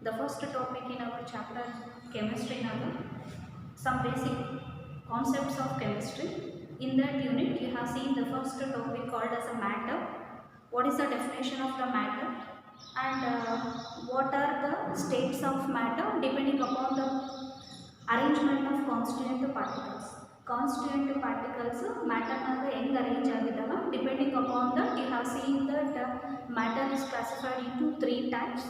the first topic in our chapter chemistry now, some basic concepts of chemistry. In that unit you have seen the first topic called as a matter. What is the definition of the matter, and what are the states of matter depending upon the arrangement of constituent particles. Constituent particles matter naga ಹೆಂಗೆ arrange ಆಗಿದ್ದಾವೆ depending upon that you have seen that matter is classified into three types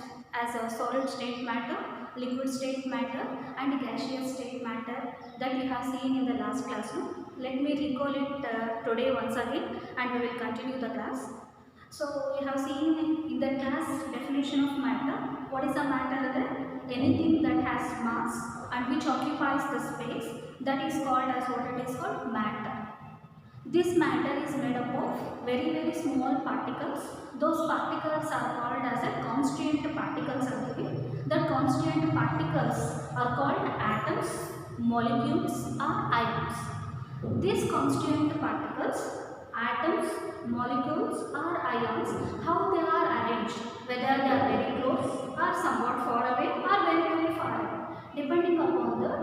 as a solid state matter, liquid state matter and gaseous state matter that you have seen in the last classroom. Let me recall it today once again and we will continue the class. So we have seen in the class definition of matter. What is a matter? Anything that has mass and which occupies the space, that is called as what it is called matter. This matter is made up of very small particles. Those particles are called as a constituent particles. The constituent particles are called atoms, molecules or ions. These constituent particles, atoms, molecules or ions, how they are arranged, whether they are very close or somewhat far away or very far away, depending upon the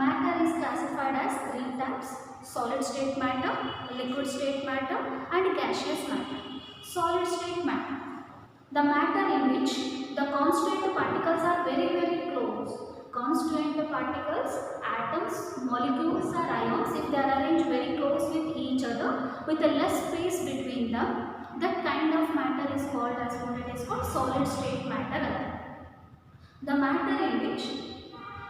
matter is classified as three types: solid state matter, liquid state matter and gaseous matter. Solid state matter, the matter in which the constituent particles are very close. Constituent particles, atoms, molecules or ions, if they are arranged very close with each other with a less space between them, that kind of matter is called as what it is called solid state matter. The matter in which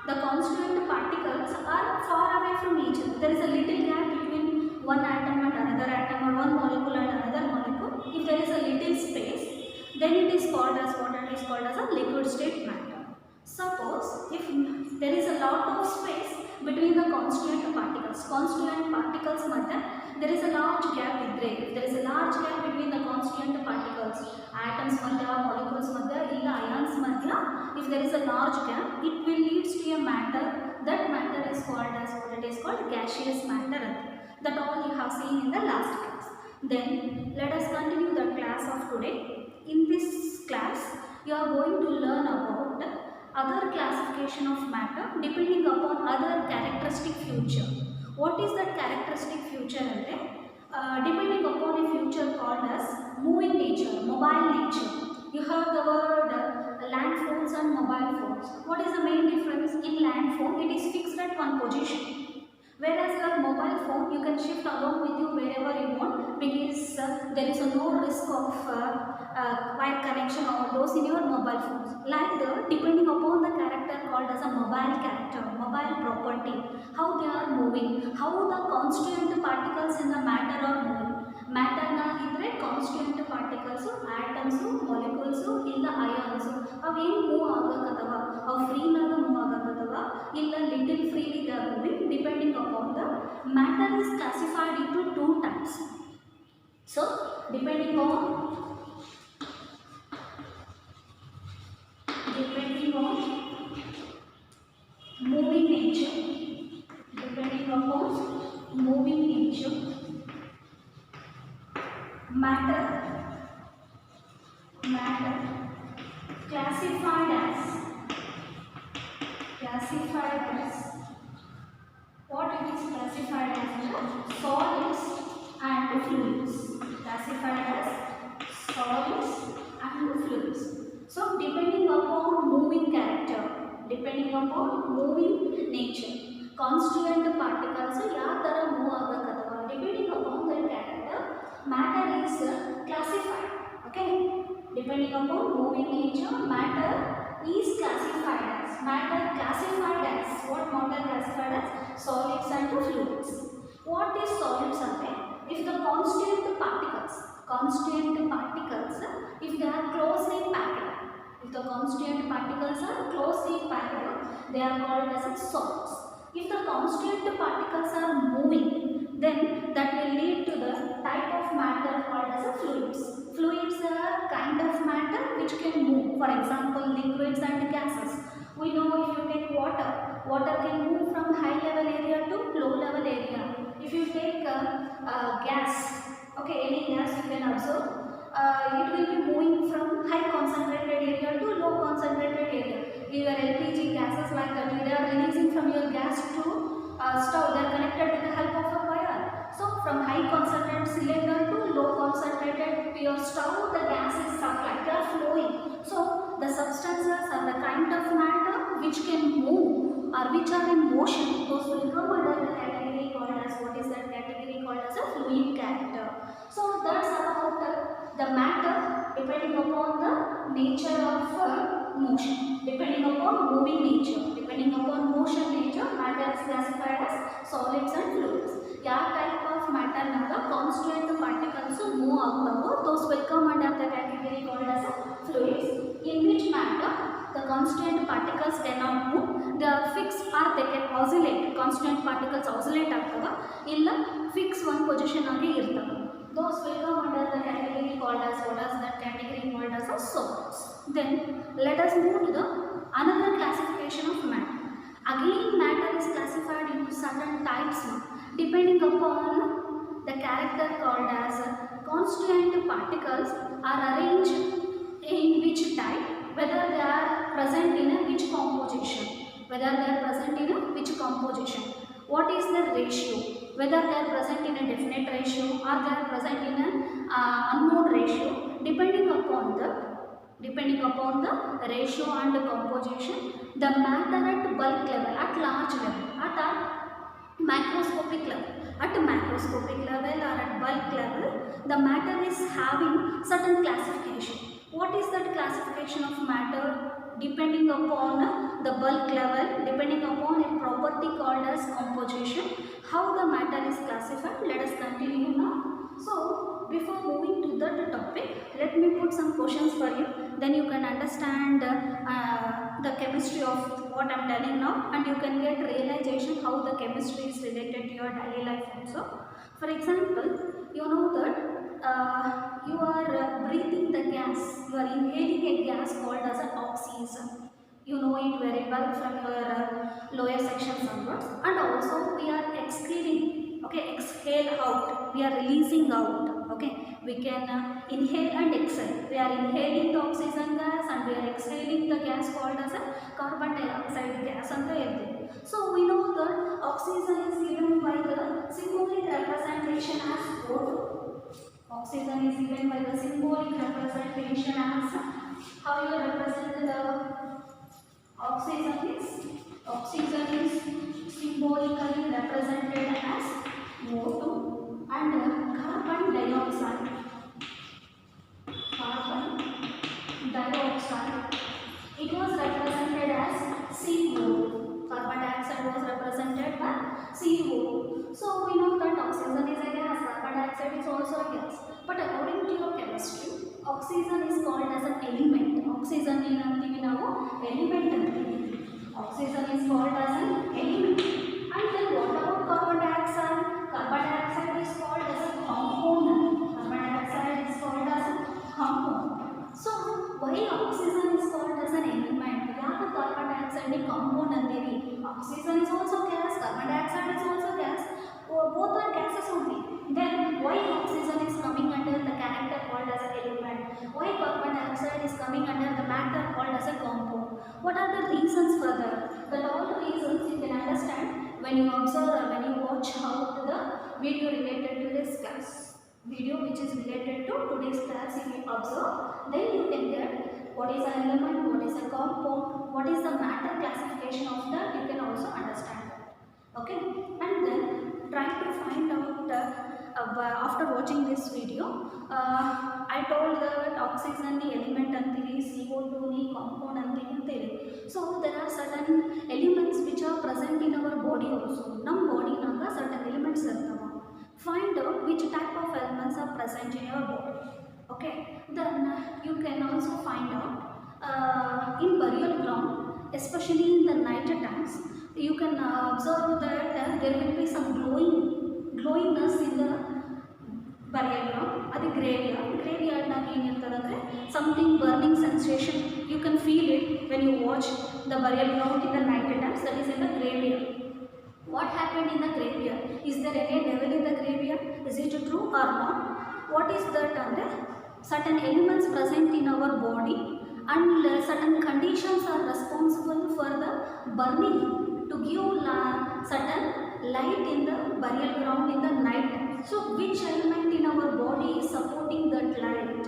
the constituent particles are far away from each other, there is a little gap between one atom and another atom or one molecule and another molecule. If there is a little space, then it is called as what it is called as a liquid state matter. Suppose if there is a lot of space between the constituent particles matter, there is a large gap idre. If there is a large gap between the constituent particles, atoms madhya, molecules madhya, illa ions madhya, if there is a large gap, it will leads to a matter. That matter is called as what it is called gaseous matter. That all you have seen in the last class. Then let us continue the class of today. In this class you are going to learn about other classification of matter depending upon other characteristic feature. What is that characteristic feature? Depending upon a feature called as moving nature, mobile nature. You heard the word land phones and mobile phones. What is the main difference? In land phone it is fixed at one position, whereas your mobile phone you can shift along with you wherever you want, because there is no risk of wire connection or those in your mobile phones. Like that, depending upon the character called as a mobile character, mobile property, how they are moving, how the constituent particles in the matter are moving. Matter na idre constituent particles, atoms, molecules illa ions avu ಏನು move ಆಗಕತ್ತವ, ಅವು ಫ್ರೀನಾಗ move ಆಗಕತ್ತವ ಇಲ್ಲ little freely they are moving. Depending upon the matter is classified into two types. So depending on moving nature, matter classified as what it is classified as solids and fluids. Classified as solids and fluids. So depending upon moving character, depending upon moving nature, constituent particles ಯಾವ ತರ move ಆಗಕತ್ತವ, depending upon their character, matter is classified. Okay, depending upon moving nature, matter is classified as what matter classified as solids and fluids. What is solids? If the constituent particles if they are closely packed, if the constituent particles are closely packed, they are called as solids. If the constituent particles are moving, then that will lead to the type of matter called as fluids. Fluids are kind of matter which can move. For example, liquids and gases. We know if you take water can move from high level area to low level area. If you take gas, okay, any gas you can observe, it will be moving from high concentrated area to low concentrated area. that they are releasing from your gas to stove. They are connected with the help of a wire. So from high concentrated cylinder to low concentrated pure stove, the gas is supplied. They are flowing. So the substances are the kind of matter which can move or which are in motion. Those will come under the category called as, what is that category called as a fluid character. So that's about the matter depending upon the nature of motion, depending upon moving nature, depending upon motion nature, matter is classified as solids and fluids. ಯಾವ type of matter naga constant particles move ಆಗ್ತಾವೋ those will come under the category called as fluids. In which matter the constant particles cannot move, the fixed or they can oscillate. Constant particles oscillate ಆಗ್ತವ ಇಲ್ಲ fix one position ಆಗಿ ಇರ್ತವೆ. Those will come under the category called as, what is that category called as a solids. Then let us move to the another classification of matter. Again matter is classified into certain types depending upon the character called as constant particles are arranged in which type, whether they are present in a which composition, whether they are present in a which composition, what is the ratio, whether they are present in a definite ratio or they are present in an unknown ratio, depending upon the ratio and the composition, the matter at bulk level, at large level, at a macroscopic level, at a macroscopic level or at bulk level, the matter is having certain classification. What is that classification of matter? Depending upon the bulk level, depending upon a property called as composition, how the matter is classified. Let us continue now. So before moving to that topic, let me put some questions for you, then you can understand the chemistry of what I am telling now, and you can get realization how the chemistry is related to your daily life also. For example, you know that you are breathing the gas, you are inhaling a gas called as an oxygen. You know it very well from your lower section onwards. And also we are exhaling, okay, exhale out, we are releasing out, okay, we can inhale and exhale. We are inhaling the oxygen gas and we are exhaling the gas called as a carbon dioxide gas anta irthe. So we know that oxygen is given by the symbolic representation as O2. Oxygen is given by the symbolic representation as, how you represent the oxygen is symbolically represented as O2, and carbon dioxide it was represented as CO. Carbon dioxide was represented by CO. So we know that oxygen is a gas, carbon dioxide is also a gas. But according to your chemistry, oxygen is called as an element. Oxygen in element. Oxygen is called as an element. And then what about carbon dioxide? Carbon dioxide is called as a component. Carbon dioxide is called as a component. So why oxygen is called as an element? Carbon dioxide is component. Oxygen is also gas, carbon dioxide is also gas. Both are gases only. Then why oxygen is coming under the character called as an element? Why carbon dioxide is coming under the matter called as a compound? What are the reasons for that? But all the reasons you can understand when you observe or when you watch how the video related to this class. Video which is related to today's class, if you observe, then you can get what is an element, what is a compound, what is the matter classification of that, you can also understand that. Okay, and then try to find out after watching this video, I told that oxygen the element antivi, CO2 ni compound antivi. So there are certain elements which are present in our body also. Nam body naga certain elements irtava. Find out which type of elements are present in your body. Okay, then you can also find out in burial ground, especially in the night times, you can observe that there will be some glowingness in the burial ground. Adi graveyard naga ಏನು ಇರ್ತದಂದ್ರೆ something burning sensation, you can feel it when you watch the burial ground in the night times, that is in the graveyard. What happened in the graveyard? Is there any devil in the graveyard? Is it true or not? What is that andre certain elements present in our body and certain conditions are responsible for the burning to give certain light in the burial ground in the night. So which element in our body is supporting that light?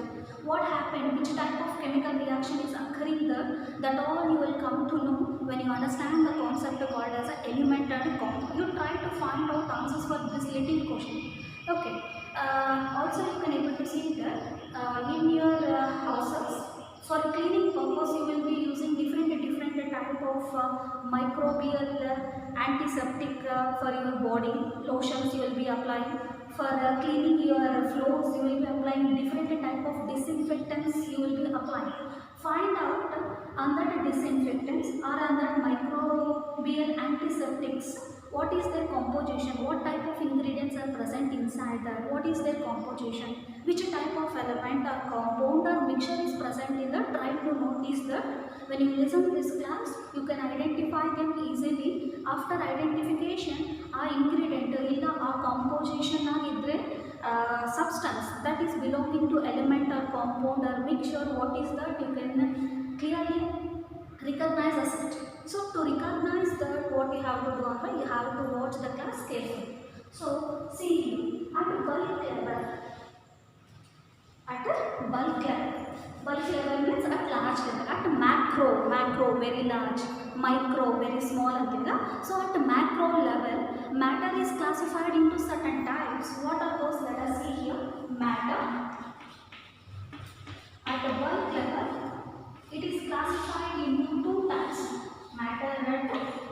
What happened? Which type of chemical reaction is occurring there? That all you will come to know when you understand the concept called as an element and compound. You try to find out answers for this little question. Okay. Also you can able to see that in your houses, for cleaning purpose you will be using different type of microbial antiseptic for your body. Lotions you will be applying. For cleaning your floors you will be applying different type of disinfectants you will be applying. Find out under disinfectants or under microbial antiseptics what is their composition, what type of ingredients are present inside that, what is their composition, which type of element or compound or mixture is present in that. Try to notice that. When you listen to this class you can identify them easily. After identification ಆ ingredient ಇಲ್ಲ ಆ composition ಆಗಿದ್ರೆ substance that is belonging to element or compound or mixture, what is that you can clearly recognize as it. So to recognize that, what you have to do is you have to watch the class carefully. So see at bulk level, bulk level means at large level. At macro very large, micro very small antiga. So at macro level, matter is classified into certain types. What are those? Let us see here. Matter at the bulk level, it is classified into two types. Matter at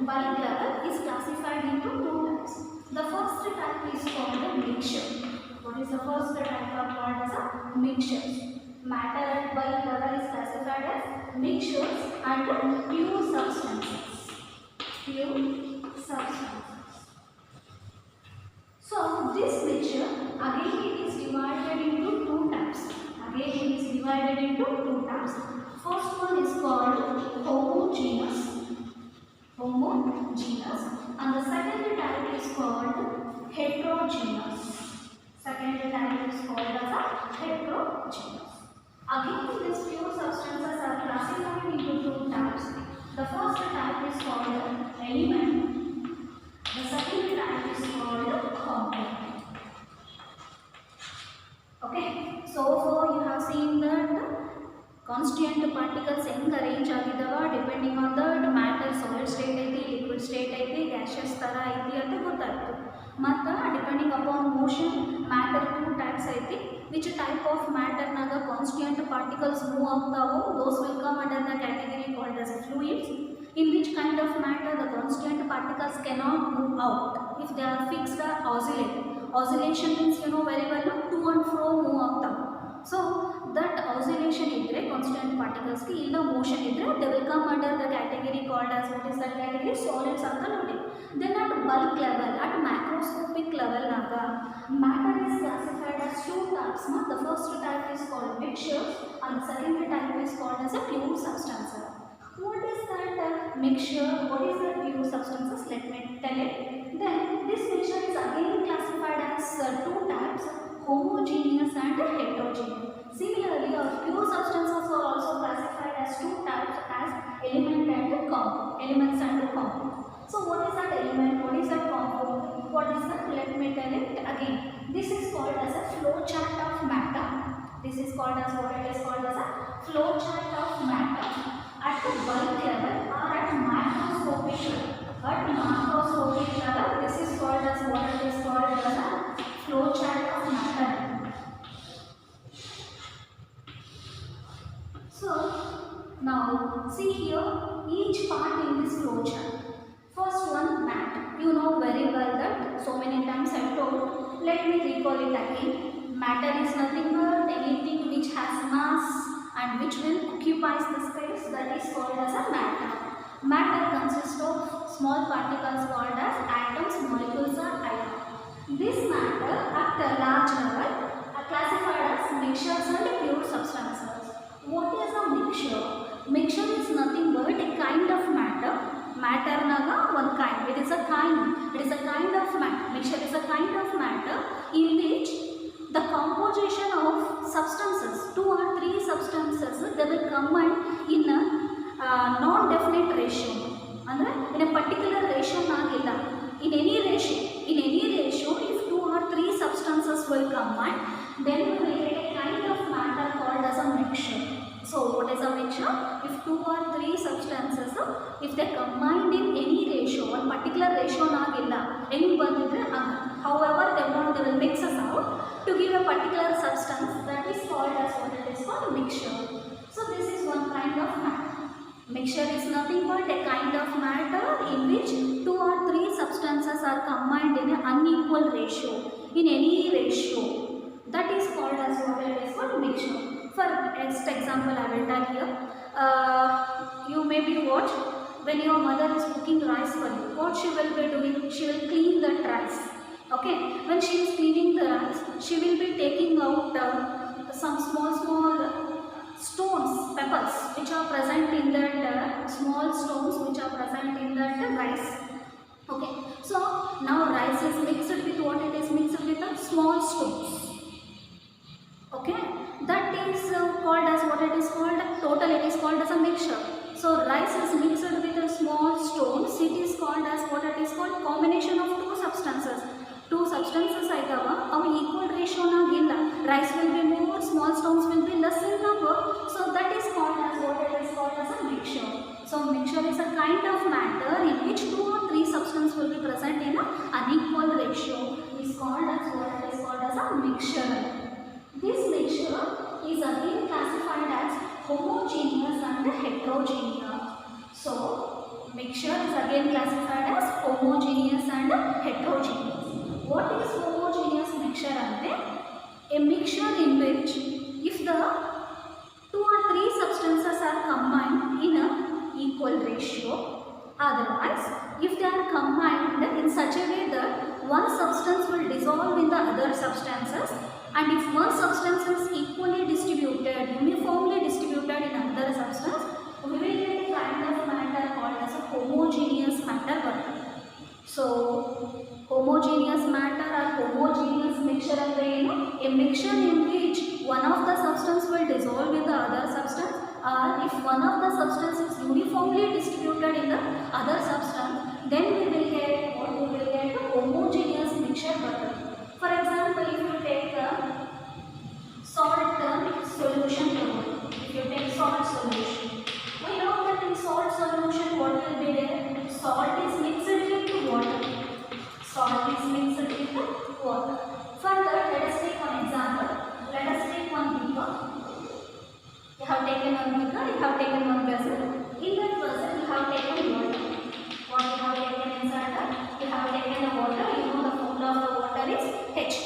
bulk level is classified into two types. The first type is called a mixture. What is the first type of called as a mixture? Matter at bulk level is classified as mixtures and pure substances. So this mixture again it is divided into two types. First one is called homogeneous, and the second type is called heterogeneous. Again, these pure substances are classified into two types. The first type is called element. The second type is called compound. Okay. So far you have seen that constituent particles ಹೆಂಗೆ arrange ಆಗಿದ್ದಾವೆ depending on that matter solid state ಐತಿ, liquid state ಐತಿ, gaseous ಥರ ಐತಿ ಅಂತ ಗೊತ್ತಾಯಿತು. ಮತ್ತು depending upon motion matter two types ಐತಿ. ವಿಚ್ ಟೈಪ್ ಆಫ್ ಮ್ಯಾಟರ್ನಾಗ ಕಾನ್ಸ್ಟಿಟ್ಯೂಯೆಂಟ್ ಪಾರ್ಟಿಕಲ್ಸ್ ಮೂವ್ ಆಗ್ತಾವೋ those will come under the category called as fluids. In which kind of matter the constituent particles cannot move out if they are fixed or oscillate. Oscillation means you know very well to and fro move ಆಗ್ತಾವೆ. So that oscillation idre constituent particles ki illa motion idre they will come under the category called as, what is that category? Solids anta ನೋಡಿ. Then at bulk level, at macroscopic level naga matter is classified as two types. The first type is called mixture and the second type is called as a pure substance. What is that mixture? What is that pure substances? Let me tell it. Then this mixture is again classified as two types, homogeneous and heterogeneous. Similarly, our pure substances are also classified as two types, as element and compound. Elements and compound. So what is that element? What is that compound? What is that? Let me tell it again. This is called as a flow chart of matter. This is called as, what it is called as a flow chart of matter at the bulk level or at macroscopic level. At macroscopic level, this is called as, what it is called as a flow chart of matter. So now see here each part in this flow chart. First one, matter. You know very well that so many times I told. Let me recall it again. Matter is nothing but anything which has mass and which will occupies the space, that is called as a matter. Matter consists of small particles called as atoms, molecules or ions. This matter at a large level are classified as mixtures and pure substances. What is a mixture? Mixture is nothing but a kind of matter. Matter naga one kind. It is a kind of matter. Mixture is a kind of matter in which the composition of substances, 2 or 3 substances, they will combine in a non-definite ratio. In a particular ratio naagilla. In any ratio, if 2 or 3 substances will combine, then we will get a kind of matter called as a mixture. So what is a mixture? If 2 or 3 substances, if they combined in any ratio, one particular ratio naagilla, any bandidre, however they will mix us out to give a particular substance, that is called as what it is called mixture. So this is one kind of matter. Mixture is nothing but a kind of matter in which 2 or 3 substances are combined in an unequal ratio, in any ratio. That is called as what it is called mixture. For next example I will tell here. You may be what? When your mother is cooking rice for you, what she will be doing? She will clean that rice. Okay, when she is cleaning the rice, she will be taking out some small stones, pebbles, which are present in that small stones which are present in that rice. Okay, so now rice is mixed with what it is mixed with the small stones. Okay, that is called as what it is called, total it is called as a mixture. So rice is mixed with the small stones, it is called as what it is called combination of 2 substances. 2 substances aidava, our equal ratio naagilla, rice will be more, small stones will be less in number, so that is called as what it is called as a mixture. So mixture is a kind of matter in which 2 or 3 substances will be present in an unequal ratio, is called as what it is called as a mixture. This mixture is again classified as homogeneous and heterogeneous. So mixture is again classified as homogeneous and heterogeneous. What is homogeneous mixture? Ante a mixture in which if the 2 or 3 substances are combined in a equal ratio, otherwise if they are combined in such a way that one substance will dissolve in the other substances, and if one substance is equally distributed, uniformly distributed in another substance, we will get a kind of matter called as a homogeneous matter. So homogeneous matter or homogeneous mixture and a mixture in which one of the substance will dissolve in the other substance, or if one of the substance is uniformly distributed in the other substance, then we will get what we will get a homogeneous mixture butter. For example, if you take the salt solution, if you take salt solution, we know that in salt solution what will be there? Salt is mixed with water. Salt is mixed with water. Further, let us take one example. Let us take one beaker. You have taken one beaker, you have taken one vessel. In that vessel, you have taken water. What you have taken inside that? You have taken the water. You know the formula of the water is H2.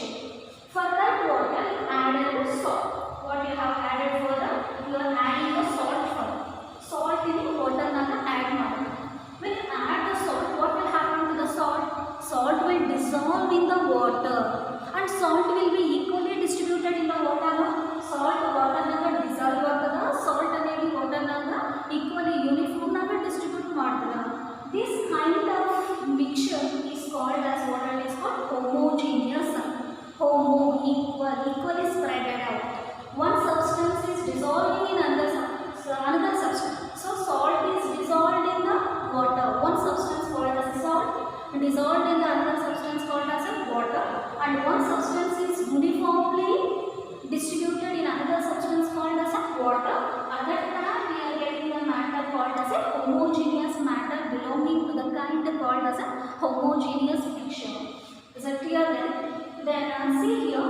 For that water, you added salt. What you have added further? You are adding the salt further. Salt in the water naga add ಮಾಡಿ. When you add the salt, what will happen to the salt? Salt will dissolve in the water, and salt will be equally distributed in the water. Salt water naga dissolve agada, salt anedi water naga equally uniform naga distribute ಮಾಡ್ತದ. This kind of mixture is called as what it is called homogeneous. Homo, equal, equally spread out. One substance is dissolving in another substance. So salt is dissolved in the water. One substance called as salt dissolved in the another substance called as water, and one substance is uniformly distributed in another substance called as water. At that time we are getting the matter called as a homogeneous matter belonging to the kind called as a homogeneous mixture. Is it clear then? Then see here,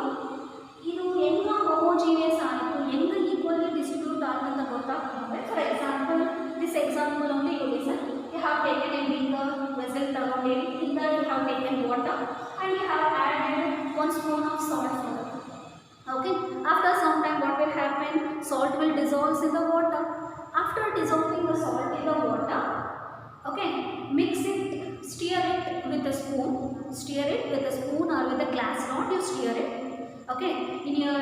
ಇದು ಹೆಂಗ homogeneous ಆಯಿತು, ಹೆಂಗ equally distribute ಆಗುತ್ತೆ ಗೊತ್ತಾಗ್ತದೆ. For example, this example only you listen. You have taken a beaker, vessel ತಗೊಂಡಿರಿ, in that you have taken water and you have added 1 spoon of salt for it. Okay, after some time what will happen? Salt will dissolve in the water. After dissolving the salt in the water, okay, mix it, stir it with a spoon, or with a glass rod, you stir it. Okay, in your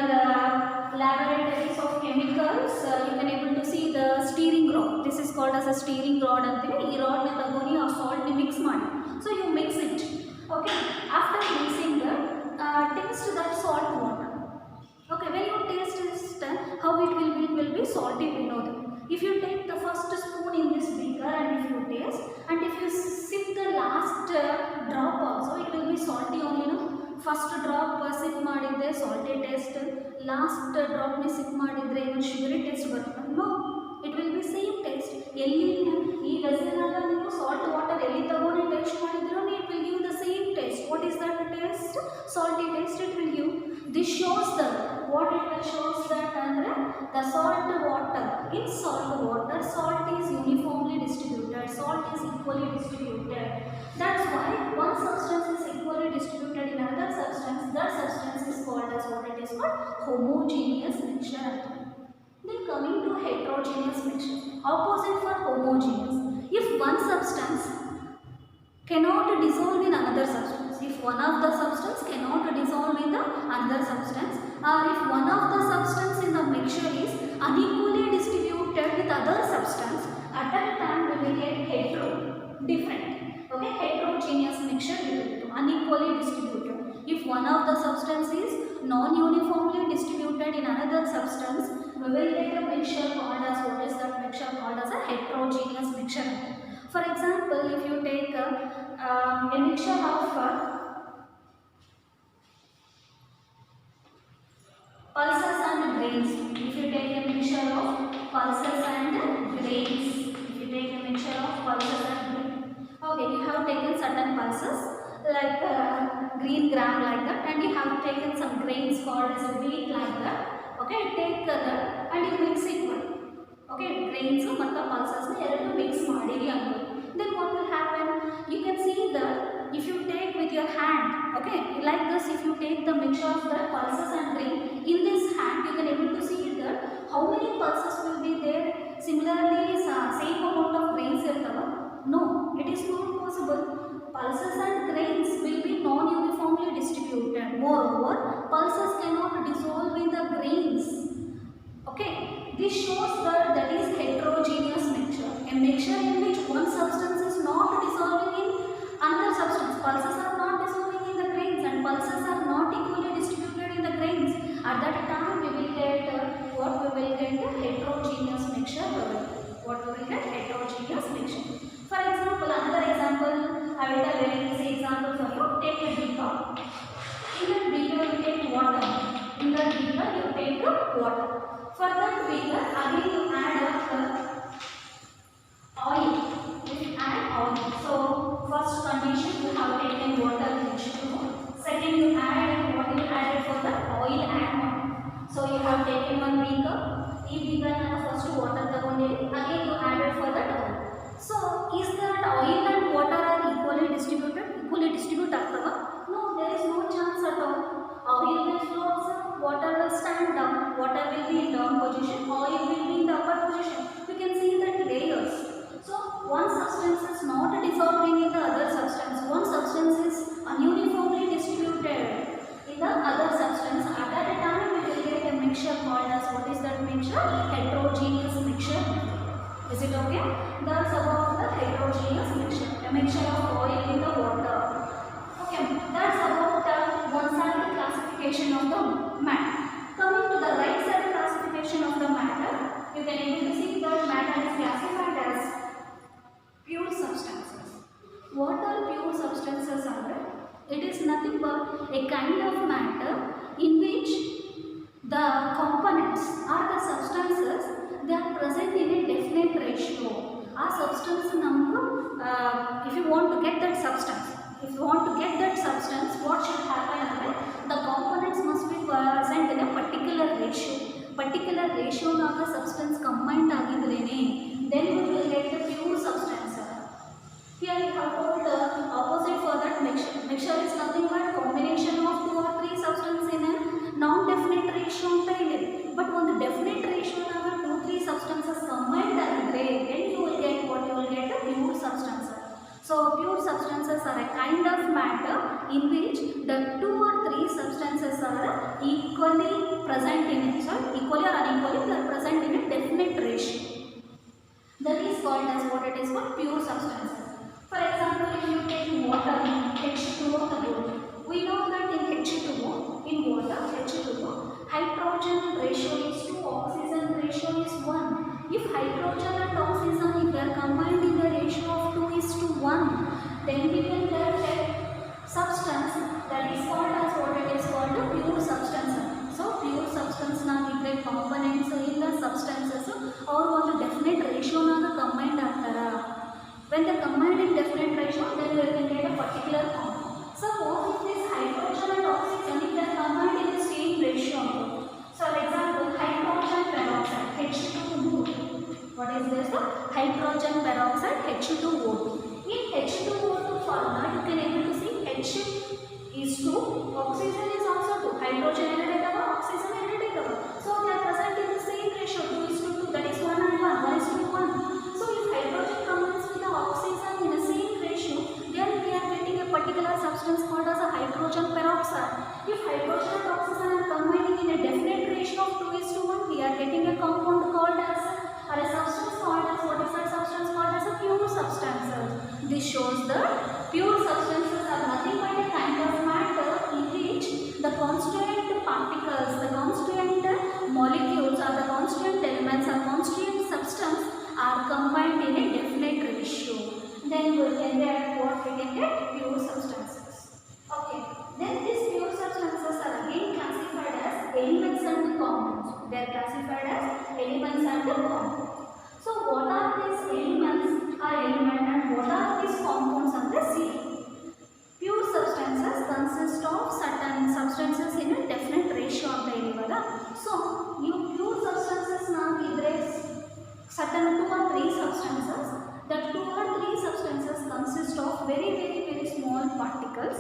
laboratories of chemicals, you can able to see the stirring rod. This is called as a stirring rod. Anthe ee rod ni tagoni or salt ni mix ಮಾಡಿ. So you mix it. Okay, after mixing that, taste that salt water. Okay, when you taste this, how it will be salty, we know that. If you take the first spoon in this beaker and if you taste, and if you sip taste last ಡ್ರಾಪ್ನ sip ಮಾಡಿದರೆ ಏನು sugary taste ಬರುತ್ತೆ? No, it will be same taste. ಎಲ್ಲಿ ಈ ವೆಸಲ್ನಾಗ ನೀವು salt water ಎಲ್ಲಿ ತಗೊಂಡು test ಮಾಡಿದ್ರು it will give the same test. What is that test? Salty test it will give. This shows that what it will shows that andre the salt water, in salt water salt is uniformly distributed, salt is equally distributed. That's why one substance is equally distributed in another substance. That substance is called as what it is called homogeneous mixture. Then coming to heterogeneous mixture, opposite for homogeneous. If one substance cannot dissolve in another substance, if one of the substance cannot dissolve in the another substance, or if one of the substance in the mixture is unequally distributed with other substance, at that time we will get hetero, different. Okay, heterogeneous mixture will be unequally distributed. If one of the substance is non-uniformly distributed in another substance, we will get a mixture called as, what is that mixture called as a heterogeneous mixture. For example, if you take a mixture of pulses and grains, if you take a mixture of pulses and grains, if you take a mixture of pulses and grains, okay, you have taken certain pulses like green gram like that, and you have taken some grains called as a wheat like that. Okay, take that and you mix it well. Okay, grains ಮತ್ತು pulses ಎರಡು mix ಮಾಡಿರಿ ಅಂತ. Then what will happen? You can see that if you take with your hand, okay, like this, if you take the mixture of the pulses and grain in this hand, you can able to see that how many pulses will be there. Similarly, same amount of grains irtava? No, it is not possible. Pulses and grains will be non-uniformly distributed. Moreover, pulses cannot dissolve in the grains. Okay, this shows that is heterogeneous mixture, a mixture in which one substance is not dissolving in another substance. Pulses are not dissolving in the grains and pulses are not equally distributed in the grains. At that time we will get what we will get a heterogeneous mixture. What we will get? Heterogeneous mixture. For example, another example, I will tell a very easy example for you. Take a beaker. In that beaker you take water. In that beaker you take water. For that beaker again you add oil. You add oil. So first condition, you have taken water H2O. Second, you add what you added for the oil and oil. So you have taken one beaker. This beaker first water tagondiri. Again you added for that oil. So is that oil and water are equally distributed? Equally distribute agtava? No, there is no chance at all. Oil will flow up, water will stand down. Water will be in down position. Oil will be in the upper position. You can see that layers. So one substance is not dissolving in the other substance. One substance is ununiformly distributed in the other substance. At that time we will get a mixture called as, what is that mixture? Heterogeneous mixture. Is it okay? That's about the heterogeneous mixture. A mixture of oil in the water. Okay, that's about the one-sided classification of the matter. Coming to the right-side classification of the matter, you can able to see that matter is classified as pure substances. What are pure substances? It is nothing but a kind of matter in which the components or the substances, they are present in a definite ratio. Our substance number, if you want to get that substance, what should happen? The components must be present in a particular ratio. Particular ratio naga substance combined agidrene, then we will get the pure substance. Here we have told the opposite for that mixture. Mixture is nothing but combination of 2 or 3 substances in a non-definite ratio. But on the definite ratio, 2-3 substances combined agidre, then you will get what you will get a pure substance. So pure substances are a kind of matter in which the 2 or 3 substances are equally present in it. So equally or unequally they are present in a definite ratio. That is called as, what it is called, pure substances. For example, if you take water, H2O, we know that in H2O, in water, H2O, hydrogen ratio is 2, oxygen ratio is 1. If hydrogen and oxygen, if they are combined in the ratio of 2:1, then we will get a substance that is called as, what it is called, a pure substance. So H2O2. In H2O2 formula, you can able to see H is 2, oxygen is also 2, hydrogen oxygen so they are present in the same ratio, 2 is to 2, that is 1 and 1, 1 is to 1. So if hydrogen combines with the oxygen in the same ratio, then we are getting a particular substance called as a hydrogen peroxide. If hydrogen and oxygen are combining in a definite ratio of 2 is to 1, we are getting a compound called as or a substance called as, what is that substance called as a pure substances. This shows that pure substances are nothing but a kind of matter in which the constant particles, the constant molecules or the constant elements or constant substance are combined in a definite ratio. Then we can get what we can get pure substances. Okay. Then these pure substances are again classified as elements and compounds. They are classified as elements and compounds. So what are these elements or element and what are these compounds on the C? Pure substances consist of certain substances in a definite ratio of the element. So you pure substances now is certain 2 or 3 substances. That 2 or 3 substances consist of very small particles.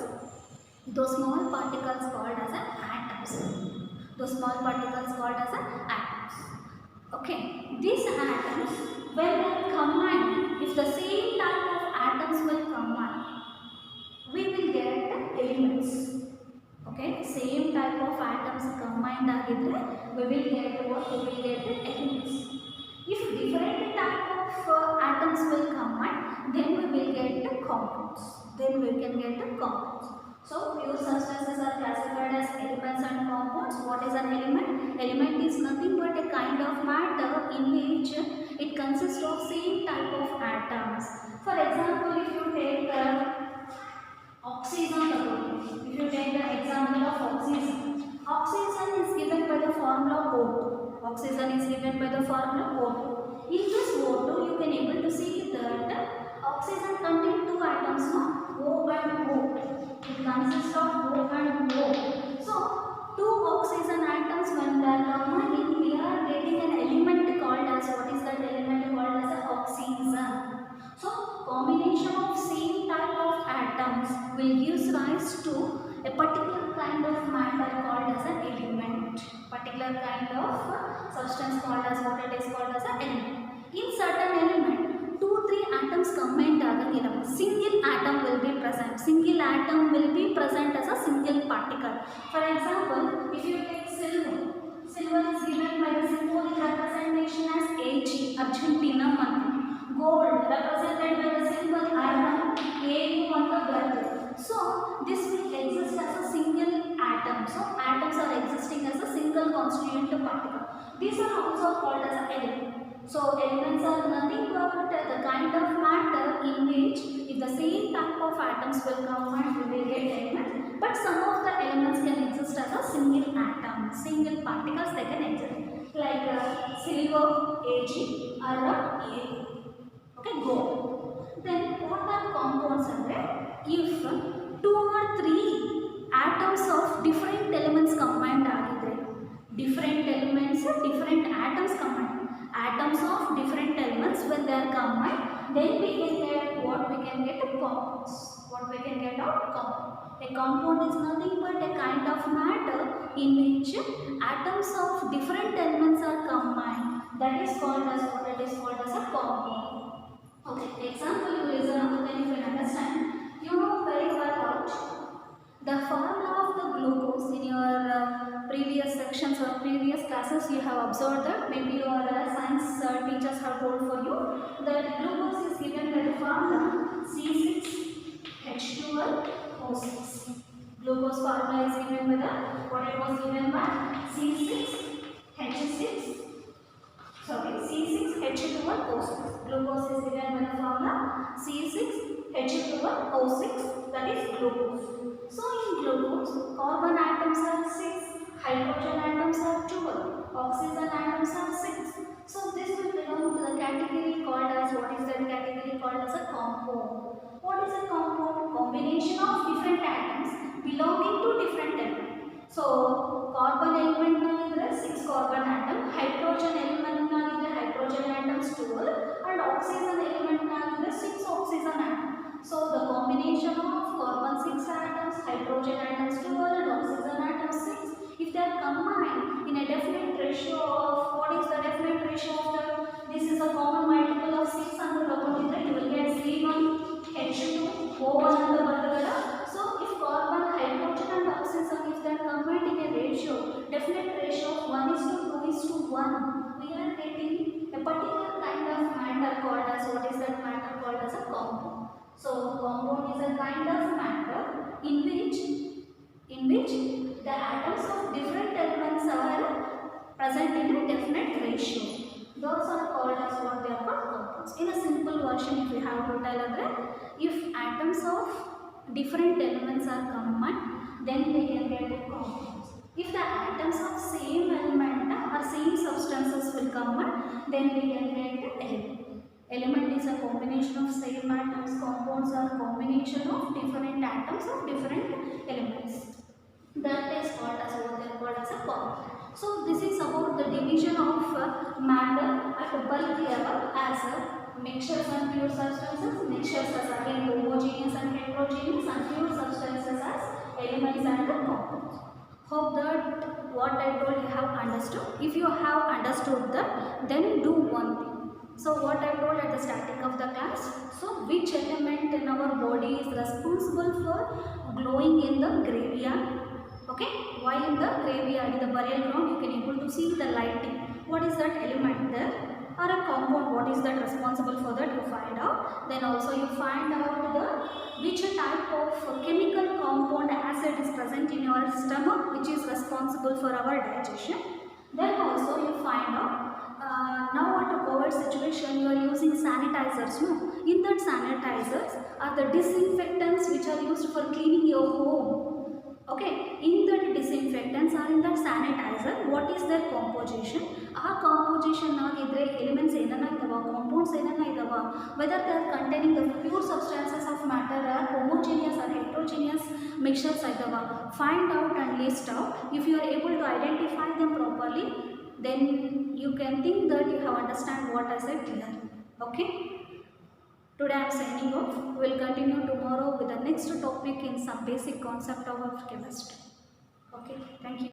Those small particles called as an atoms. Those small particles called as an atoms. Okay, these atoms, when they are combined, if the same type of atoms will combine, we will get elements. Okay, same type of atoms combined agidre, we will get what? We will get elements. If different type of atoms will combine, then we will get the compounds. Then we can get the compounds. So pure substances are classified as elements and compounds. What is an element? Element is nothing but a kind of matter in which it consists of same type of atoms. For example, if you take oxygen, if you take the example of oxygen, oxygen is given by the formula O2. Oxygen is given by the formula O2. In this O2, you can able to see that oxygen contains 2 atoms, no? O and O. It consists of O and O. So, 2 oxygen atoms when they are combining, we are getting an element called as, what is that element called as oxygen. So, combination of same type of atoms will give rise to a particular kind of matter called as an element. Particular kind of substance called as, what it is called as an element. In certain element, 2-3 atoms combined agagirama, single atom will be present. Single atom will be present as a single particle. For example, if you take silver, silver is given by the symbolic representation as Ag, Argentina month. Gold represented by the symbol iron, Au on the birth. So this will exist as a single atom. So atoms are existing as a single constituent particle. These are also called as an element. So elements are nothing but the kind of matter in which if the same type of atoms will combine, we will get elements. But some of the elements can exist as a single atom, single particles they can exist. Like silver, Ag, iron, A. Okay, gold. Then what are compounds under? If 2 or 3 atoms of different elements combined agidre, different elements, different atoms combined. Atoms of different elements when they are combined, then we can get what? We can get compounds. What we can get out? Compound. A compound is nothing but a kind of matter in which atoms of different elements are combined. That is called as, what it is called as a compound. Okay, example you listen up, then you can understand. You know very well about the formula of the glucose. In your previous sections or previous classes, you have observed that maybe your science teachers have told for you that glucose is given by the formula C6H12O6. Glucose formula is given by the, what it was given by C6H6. Sorry, C6H12O6. Glucose is given by the formula C6H12O6, that is glucose. So in glucose, carbon atoms are 6, hydrogen atoms are 12, oxygen atoms are 6. So this will belong to the category called as, what is that category called as a compound. What is a compound? Combination of different atoms belonging to different elements. So carbon element is 6 carbon atom, hydrogen element is hydrogen hydrogen atoms 12 and oxygen element has 6 oxygen atoms. So the combination of carbon 6 atoms, hydrogen atoms 12 and oxygen atoms 6, if they are combined in a definite ratio of, what is the definite ratio of the, this is a common multiple of 6 and the you will get C1H2 O1 and the Vargada. So if carbon, hydrogen and oxygen, if they are combined in a ratio, definite ratio of 1:2:1, we are getting a particular kind of matter called as, what is that matter called as a compound. So compound is a kind of matter in which the atoms of different elements are present in a definite ratio. Those are called as, what they are called, compounds. In a simple version, if we have to tell other, if atoms of different elements are combined, then they can get compounds. If the atoms of same element or same substances will combine, then we can get element. Element is a combination of same atoms. Compounds are combination of different atoms of different elements. That is called as, what they are called as a compound. So this is about the division of matter at the bulk level as mixtures and pure substances. Mixtures as again homogeneous and heterogeneous, and pure substances as elements and compounds. Hope that what I told you have understood. If you have understood that, then do one thing. So what I told at the starting of the class, so which element in our body is responsible for glowing in the graveyard? Okay, while in the graveyard, in the burial ground, you can able to see the lighting. What is that element there? Or a compound, what is that responsible for that, you find out. Then also you find out the which type of chemical compound acid is present in your stomach, which is responsible for our digestion. Then also you find out now at a COVID situation you are using sanitizers, no? In that sanitizers are the disinfectants which are used for cleaning your home. Okay, in that disinfectants are in that sanitizer, what is their composition? Our composition nagidre elements enana idava, compounds enana idava, whether they are containing the pure substances of matter or homogeneous or heterogeneous mixtures idava, find out and list out. If you are able to identify them properly, then you can think that you have understand what I said clearly. Okay, today I am signing off. We will continue tomorrow with the next topic in some basic concept of chemistry. Okay, thank you.